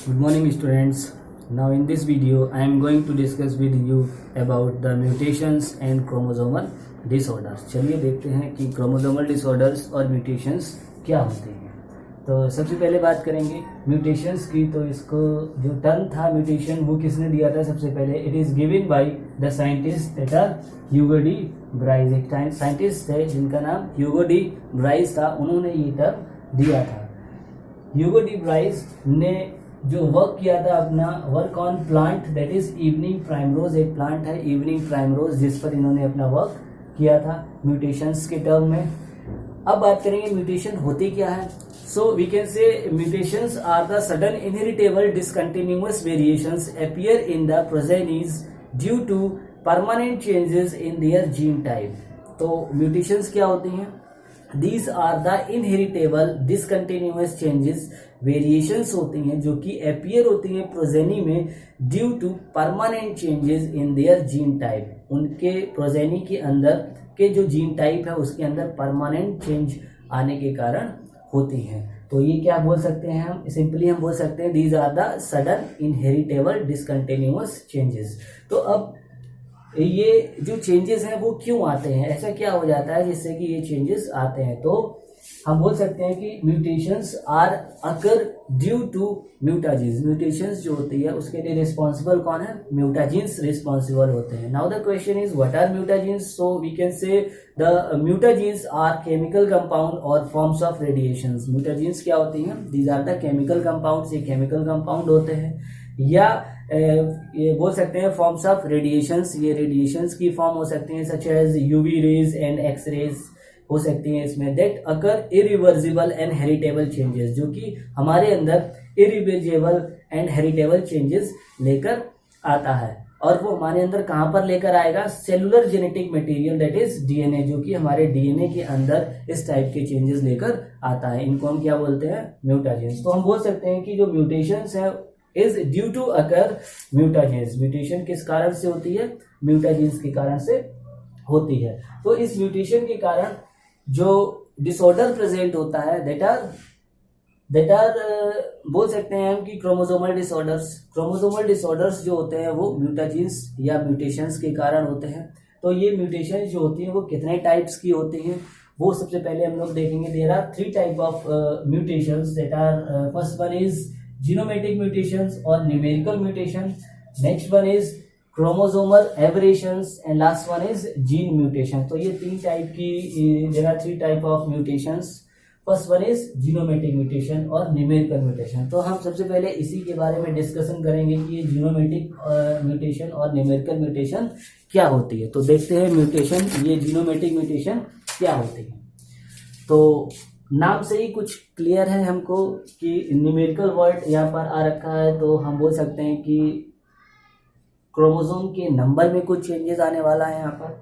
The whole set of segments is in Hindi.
Good morning students. Now in this video I am going to discuss with you about the mutations and chromosomal disorders. चलिए देखते हैं कि chromosomal disorders और mutations क्या होते हैं। तो सबसे पहले बात करेंगे mutations की। तो इसको जो टर्म था म्यूटेशन वो किसने दिया था सबसे पहले? It is given by the scientist that are Hugo de Vries. एक साइंटिस्ट है जिनका नाम ह्यूगो डी ब्राइस था, उन्होंने ये टर्म दिया था। ह्यूगो डी ब्राइस ने जो वर्क किया था अपना work on plant that is evening primrose. एक प्लांट है इवनिंग प्राइमरोज जिस पर इन्होंने अपना वर्क किया था म्यूटेशंस के टर्म में। अब बात करेंगे म्यूटेशन होती क्या है। So we can say mutations are the sudden inheritable discontinuous variations appear in the progenies due to permanent changes in their gene type. तो म्यूटेशंस क्या होती हैं? These are the inheritable discontinuous changes, variations होती हैं जो कि अपीयर होती हैं प्रोजेनी में due to permanent changes in their gene type. उनके प्रोजेनी के अंदर के जो जीन टाइप है उसके अंदर परमानेंट चेंज आने के कारण होती हैं। तो ये क्या बोल सकते हैं हम? सिंपली हम बोल सकते हैं these are the sudden inheritable discontinuous changes. तो अब ये जो चेंजेस हैं वो क्यों आते हैं, ऐसा क्या हो जाता है जिससे कि ये चेंजेस आते हैं? तो हम बोल सकते हैं कि mutations are occur due to mutagens. Mutations जो होती है उसके लिए रिस्पॉन्सिबल कौन है? म्यूटाजीन्स रिस्पॉन्सिबल होते हैं। Now the question is what are mutagens. So we can say the mutagens are chemical compound और फॉर्म्स ऑफ रेडिएशंस। म्यूटाजीन्स क्या होती हैं? These are the chemical compounds. ये केमिकल कंपाउंड होते हैं या ये बोल सकते हैं फॉर्म्स ऑफ रेडिएशंस। ये रेडिएशंस की फॉर्म हो सकती हैं such as UV rays and X rays हो सकती हैं इसमें। That occur irreversible and heritable changes, जो कि हमारे अंदर इरिवर्सिबल एंड हेरिटेबल चेंजेस लेकर आता है। और वो हमारे अंदर कहाँ पर लेकर आएगा? Cellular genetic material that is DNA, जो कि हमारे डीएनए के अंदर इस टाइप के चेंजेस लेकर आता है। इनको हम क्या बोलते हैं? म्यूटाजेंस। तो हम बोल सकते हैं कि जो म्यूटेशंस है is due to occur mutagens. Mutation किस कारण से होती है? म्यूटाजेंस के कारण से होती है। तो इस म्यूटेशन के कारण जो डिसऑर्डर प्रेजेंट होता है दैट आर बोल सकते हैं हम कि क्रोमोसोमल डिसऑर्डर्स। क्रोमोसोमल डिसऑर्डर्स जो होते हैं वो म्यूटाजेंस या म्यूटेशंस के कारण होते हैं। तो ये म्यूटेशन जो होती है वो कितने टाइप्स की होती हैं वो सबसे पहले हम लोग देखेंगे। There are 3 type of mutations that are first one is genomatic mutations और numerical mutation. Next one is chromosomal aberrations and last one is gene mutation. तो ये 3 टाइप की there are 3 type of mutations. First one is genomatic mutation और न्यूमेरिकल म्यूटेशन। तो हम सबसे पहले इसी के बारे में डिस्कशन करेंगे कि ये जीनोमेटिक म्यूटेशन और न्यूमेरिकल म्यूटेशन क्या होती है। तो देखते हैं म्यूटेशन, ये जीनोमेटिक म्यूटेशन क्या होती है। तो नाम से ही कुछ क्लियर है हमको कि न्यूमेरिकल वर्ड यहाँ पर आ रखा है। तो हम बोल सकते हैं कि क्रोमोसोम के नंबर में कुछ चेंजेस आने वाला है यहाँ पर।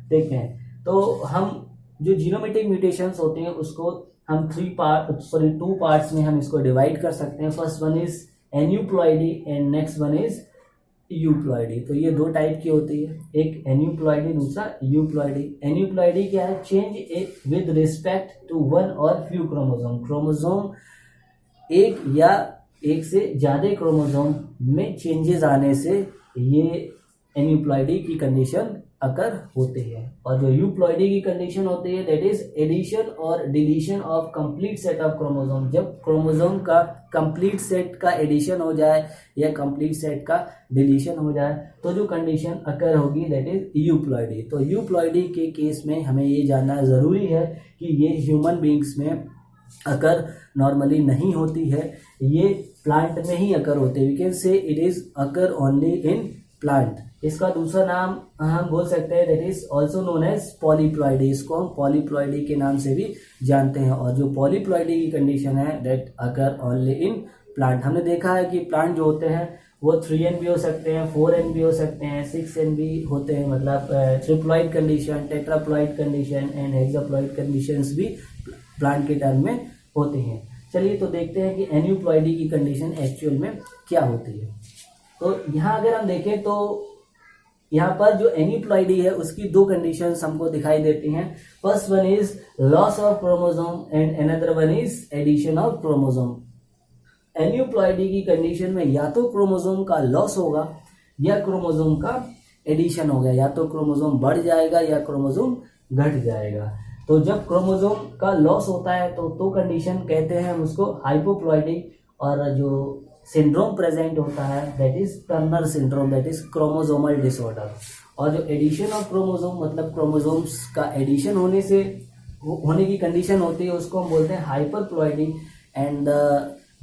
देखते हैं तो हम जो जीनोमेटिक म्यूटेशंस होते हैं उसको हम 2 पार्ट्स में हम इसको डिवाइड कर सकते हैं। First one is aneuploidy and next one is euploidy. तो ये 2 टाइप की होती है, एक एन्यूप्लॉइडी दूसरा यूप्लॉइडी। एन्यूप्लॉइडी क्या है? Change with respect to one और फ्यू क्रोमोसोम। क्रोमोसोम एक या एक से ज्यादा क्रोमोसोम में चेंजेस आने से ये एन्यूप्लॉइडी की कंडीशन अकर होती है। और जो यूप्लॉइडी की कंडीशन होती है दैट इज एडिशन और deletion of complete set of chromosome. जब क्रोमोसोम का कंप्लीट सेट का एडिशन हो जाए या कंप्लीट सेट का डिलीशन हो जाए तो जो कंडीशन अकर होगी दैट इज यूप्लॉइडी। तो यूप्लॉइडी के केस में हमें ये जानना जरूरी है कि ये ह्यूमन बींग्स में अकर नॉर्मली नहीं होती है, ये प्लांट में ही अकर होते हैं। We can say it is occur only in plant. इसका दूसरा नाम हम बोल सकते हैं that is also known as polyploidy. इसको हम पॉलीप्लॉइडी के नाम से भी जानते हैं। और जो पॉलीप्लॉइडी की कंडीशन है that occur only in plant. हमने देखा है कि प्लांट जो होते हैं वो 3n भी हो सकते हैं, 4n भी हो सकते हैं, 6n भी होते हैं। मतलब triploid condition, tetraploid condition and hexaploid conditions भी प्लांट के टर्म में होती हैं। चलिए तो देखते हैं कि एन्यूप्लॉइडी की कंडीशन एक्चुअल में क्या होती है। तो यहाँ अगर हम देखें तो यहाँ पर जो एन्यूप्लॉइडी है उसकी 2 कंडीशंस हमको दिखाई देती हैं। First one is loss of chromosome and another one is addition of chromosome. Aneuploidy की कंडीशन में या तो क्रोमोसोम का लॉस होगा या क्रोमोसोम का एडिशन होगा, या तो क्रोमोसोम बढ़ जाएगा या क्रोमोसोम घट जाएगा। तो जब क्रोमोसोम का लॉस होता है तो कंडीशन कहते हैं हम उसको हाइपोप्लॉइडी, और जो सिंड्रोम प्रेजेंट होता है that is Turner syndrome, that is chromosomal disorder. और जो एडिशन ऑफ क्रोमोसोम मतलब क्रोमोसोम्स का एडिशन होने की कंडीशन होती है उसको हम बोलते हैं हाइपरप्लॉइडी। एंड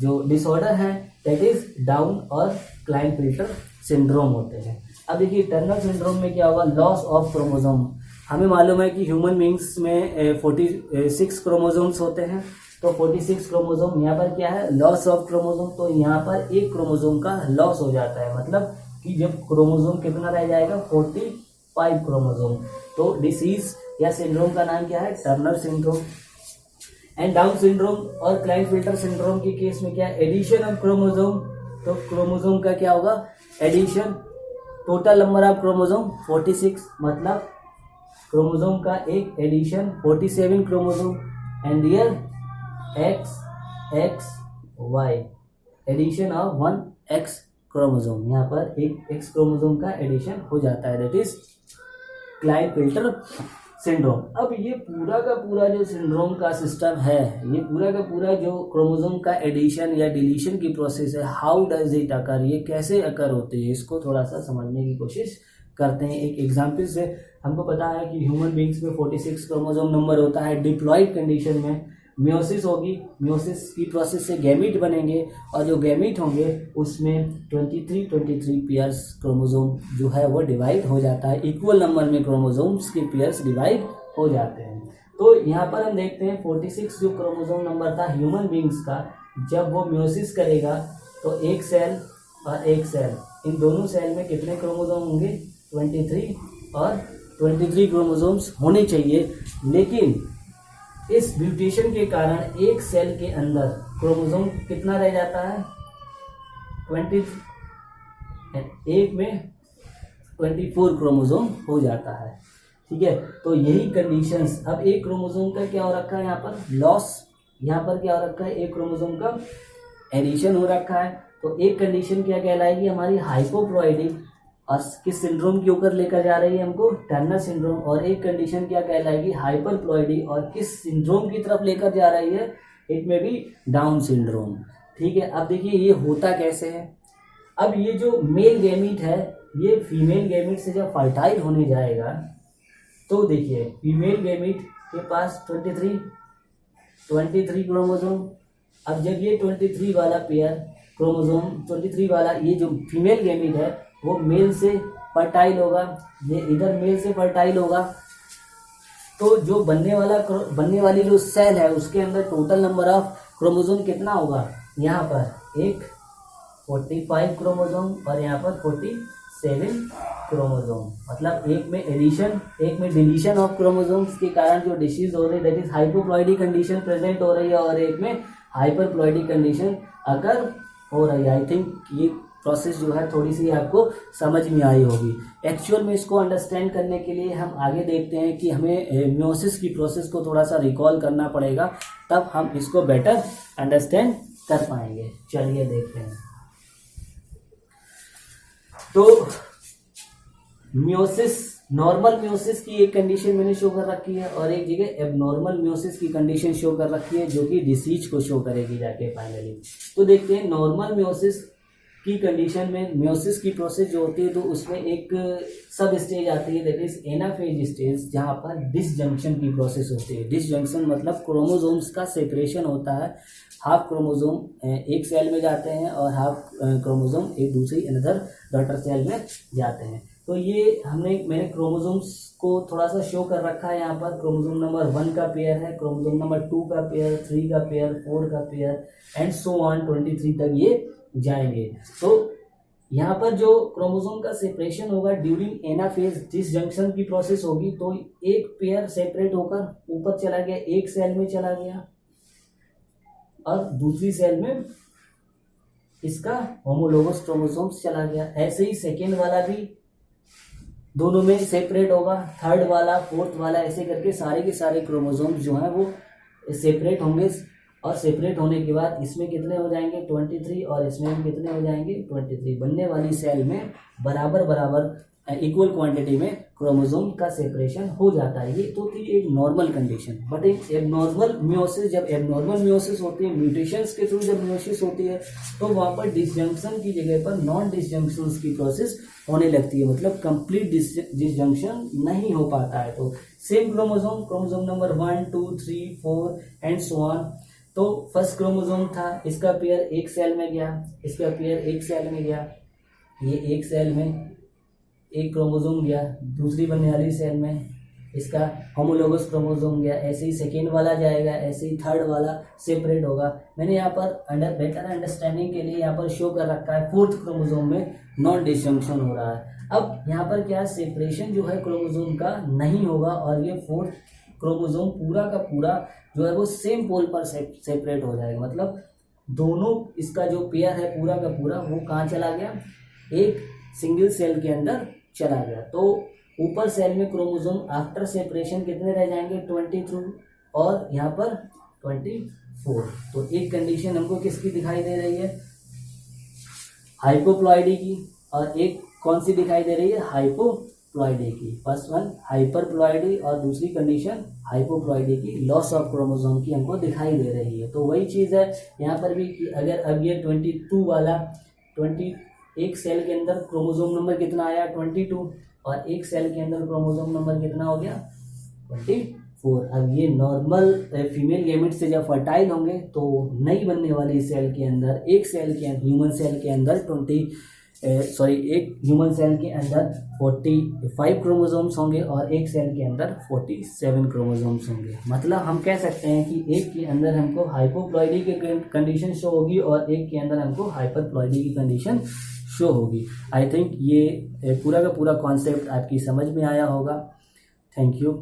जो डिसऑर्डर है दैट इज डाउन और क्लाइनफिल्टर सिंड्रोम होते हैं। अब देखिए टर्नर सिंड्रोम में क्या होगा, लॉस ऑफ क्रोमोसोम। हमें मालूम है कि ह्यूमन बींग्स में 46 क्रोमोसोम्स होते हैं, तो 46 क्रोमोसोम यहाँ पर क्या है, लॉस ऑफ क्रोमोसोम। तो यहाँ पर एक क्रोमोसोम का लॉस हो जाता है, मतलब कि जब क्रोमोसोम कितना रह जाएगा, 45 क्रोमोसोम। तो डिसीज या सिंड्रोम का नाम क्या है, Turner syndrome. And Down syndrome और क्लाइनफिल्टर सिंड्रोम के केस में क्या है, एडिशन ऑफ क्रोमोसोम। तो क्रोमोसोम का क्या होगा, addition. Total number of chromosome 46, मतलब क्रोमोसोम का एक addition 47 chromosome. And here XXY addition of 1 X chromosome, यहाँ पर एक X क्रोमोसोम का एडिशन हो जाता है, दैट इज क्लाइनफिल्टर सिंड्रोम। अब ये पूरा का पूरा जो सिंड्रोम का सिस्टम है, ये पूरा का पूरा जो क्रोमोसोम का एडिशन या डिलीशन की प्रोसेस है, हाउ डज इट अकर, ये कैसे अकर होते हैं, इसको थोड़ा सा समझने की कोशिश करते हैं। एक एग्जाम्पल से हमको पता है कि ह्यूमन बींग्स में 46 क्रोमोसोम नंबर होता है। डिप्लॉइड कंडीशन में मियोसिस होगी, मियोसिस की प्रोसेस से गैमीट बनेंगे, और जो गैमीट होंगे उसमें 23 पेयर्स क्रोमोसोम जो है वो डिवाइड हो जाता है। इक्वल नंबर में क्रोमोसोम्स के पेयर्स डिवाइड हो जाते हैं। तो यहाँ पर हम देखते हैं 46 जो क्रोमोसोम नंबर था ह्यूमन बींग्स का, जब वो मियोसिस करेगा तो एक सेल और एक सेल, इन दोनों सेल में कितने क्रोमोसोम होंगे, 23 और 23 क्रोमोसोम्स होने चाहिए। लेकिन इस म्यूटेशन के कारण एक सेल के अंदर क्रोमोसोम कितना रह जाता है, 20, एक में 24 क्रोमोसोम हो जाता है। ठीक है, तो यही कंडीशंस। अब एक क्रोमोसोम का क्या हो रखा है, यहाँ पर लॉस, यहाँ पर क्या हो रखा है, एक क्रोमोसोम का एडिशन हो रखा है। तो एक कंडीशन क्या कहलाएगी हमारी, हाइपोप्लॉइडी, और किस सिंड्रोम के ऊपर लेकर जा रही है हमको, टर्नर सिंड्रोम। और एक कंडीशन क्या कहलाएगी, हाइपरप्लॉइडी, और किस सिंड्रोम की तरफ लेकर जा रही है, इट में भी डाउन सिंड्रोम। ठीक है, अब देखिए ये होता कैसे है। अब ये जो मेल गैमीट है, ये फीमेल गैमीट से जब फर्टाइल होने जाएगा, तो देखिए फीमेल गैमीट के पास 23 क्रोमोसोम। अब जब ये 23 वाला पेयर क्रोमोसोम, 23 वाला ये जो फीमेल गैमीट है वो मेल से फर्टाइल होगा, ये इधर मेल से फर्टाइल होगा, तो जो बनने वाली जो सेल है उसके अंदर टोटल नंबर ऑफ क्रोमोसोम कितना होगा, यहाँ पर एक 45 क्रोमोसोम और यहाँ पर 47 क्रोमोसोम। मतलब एक में एडिशन, एक में डिलीशन ऑफ क्रोमोसोम्स के कारण जो डिसीज हो रही है दैट इज हाइपोप्लॉइडी कंडीशन प्रेजेंट हो रही है, और एक में हाइपरप्लॉइडी कंडीशन अगर हो रही है। आई थिंक ये प्रोसेस जो है थोड़ी सी आपको समझ में आई होगी। एक्चुअल में इसको अंडरस्टैंड करने के लिए हम आगे देखते हैं कि हमें मियोसिस की प्रोसेस को थोड़ा सा रिकॉल करना पड़ेगा, तब हम इसको बेटर अंडरस्टैंड कर पाएंगे। चलिए देखते हैं। तो मियोसिस, नॉर्मल मियोसिस की एक कंडीशन मैंने शो कर रखी है, और एक जगह एबनॉर्मल मियोसिस की कंडीशन शो कर रखी है, जो कि डिसीज को शो करेगी जाके फाइनली। तो देखते हैं नॉर्मल मियोसिस की कंडीशन में मियोसिस की प्रोसेस जो होती है, तो उसमें एक सब स्टेज आती है दैट इज एनाफेज स्टेज, जहाँ पर डिसजंक्शन की प्रोसेस होती है। डिसजंक्शन मतलब क्रोमोसोम्स का सेपरेशन होता है। हाफ क्रोमोसोम एक सेल में जाते हैं और हाफ क्रोमोसोम एक दूसरी अनदर डॉटर सेल में जाते हैं। तो ये मैंने क्रोमोसोम्स को थोड़ा सा शो कर रखा है। यहाँ पर क्रोमोसोम नंबर 1 का पेयर है, क्रोमोसोम नंबर 2 का पेयर, 3 का पेयर, 4 का पेयर एंड सो ऑन 23 तक ये जाएंगे। तो यहाँ पर जो क्रोमोसोम का सेपरेशन होगा ड्यूरिंग एनाफेज, डिसजंक्शन की प्रोसेस होगी, तो एक पेयर सेपरेट होकर ऊपर चला गया, एक सेल में चला गया, और दूसरी सेल में इसका होमोलोगस क्रोमोसोम्स चला गया। ऐसे ही सेकेंड वाला भी दोनों में सेपरेट होगा, थर्ड वाला, फोर्थ वाला, ऐसे करके सारे के सारे क्रोमोसोम्स जो हैं वो सेपरेट होंगे, और सेपरेट होने के बाद इसमें कितने हो जाएंगे 23 और इसमें भी कितने हो जाएंगे 23। बनने वाली सेल में बराबर बराबर इक्वल क्वांटिटी में क्रोमोसोम का सेपरेशन हो जाता है। ये तो थी एक नॉर्मल कंडीशन। बट एक एबनॉर्मल मियोसिस, जब एबनॉर्मल मियोसिस होती है, म्यूटेशंस के थ्रू जब मियोसिस होती है, तो वहाँ पर डिसजंक्शन की जगह पर नॉन डिसजंक्शन की प्रोसेस होने लगती है, मतलब कंप्लीट डिसजंक्शन नहीं हो पाता है। तो same chromosome number 1 2 3 4 and so on. तो फर्स्ट क्रोमोसोम था, इसका पेयर एक सेल में गया, इसका पेयर एक सेल में गया, ये एक सेल में एक क्रोमोसोम गया, दूसरी बनने वाली सेल में इसका होमोलोगस क्रोमोसोम गया, ऐसे ही सेकेंड वाला जाएगा, ऐसे ही थर्ड वाला सेपरेट होगा। मैंने यहाँ पर बेटर अंडरस्टैंडिंग के लिए यहाँ पर शो कर रखा है फोर्थ क्रोमोसोम में नॉन डिसजंक्शन हो रहा है। अब यहाँ पर क्या सेपरेशन जो है क्रोमोसोम का नहीं होगा और ये फोर्थ क्रोमोसोम पूरा का पूरा जो है वो सेम पोल पर सेपरेट हो जाएगा, मतलब दोनों इसका जो पेयर है पूरा का पूरा वो कहाँ चला गया, एक सिंगल सेल के अंदर चला गया। तो ऊपर सेल में क्रोमोसोम आफ्टर सेपरेशन कितने रह जाएंगे 23 और यहाँ पर 24। तो एक कंडीशन हमको किसकी दिखाई दे रही है, हाइपोप्लॉइडी की, और एक कौन सी दिखाई दे रही है, हाइपोप्लॉइडी की। फर्स्ट वन हाइपरप्लॉइडी और दूसरी कंडीशन हाइपोप्लॉइडी की, लॉस ऑफ क्रोमोसोम की हमको दिखाई दे रही है। तो वही चीज़ है यहाँ पर भी कि अगर अब ये 22 वाला एक सेल के अंदर क्रोमोसोम नंबर कितना आया 22 और एक सेल के अंदर क्रोमोसोम नंबर कितना हो गया 24। अब ये नॉर्मल फीमेल गैमेट से जब फर्टाइल होंगे तो नई बनने वाली सेल के अंदर एक सेल के ह्यूमन सेल के अंदर एक ह्यूमन सेल के अंदर 45 क्रोमोसोम्स होंगे और एक सेल के अंदर 47 क्रोमोसोम्स होंगे। मतलब हम कह सकते हैं कि एक के अंदर हमको हाइपोप्लॉइडी की कंडीशन शो होगी और एक के अंदर हमको हाइपरप्लॉइडी की कंडीशन शो होगी। आई थिंक ये पूरा का पूरा कॉन्सेप्ट आपकी समझ में आया होगा। Thank you.